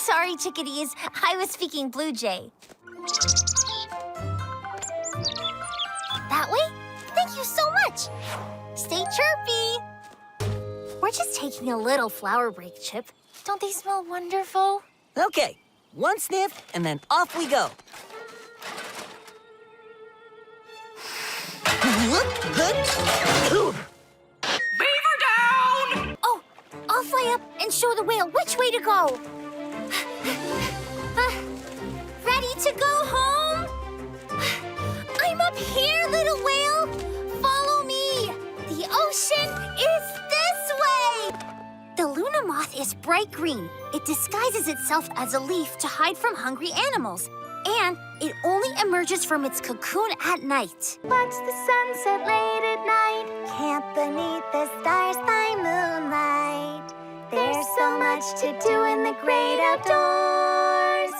Sorry, chickadees. I was speaking blue jay. That way? Thank you so much. Stay chirpy. We're just taking a little flower break, Chip. Don't they smell wonderful? Okay, one sniff, and then off we go. Beaver down! Oh, I'll fly up and show the whale which way to go. Ready to go home? I'm up here, little whale. Follow me. The ocean is this way. The Luna moth is bright green. It disguises itself as a leaf to hide from hungry animals. And it only emerges from its cocoon at night. Watch the sunset late at night. Camp beneath the stars by moonlight. There's so much to do in the great outdoors.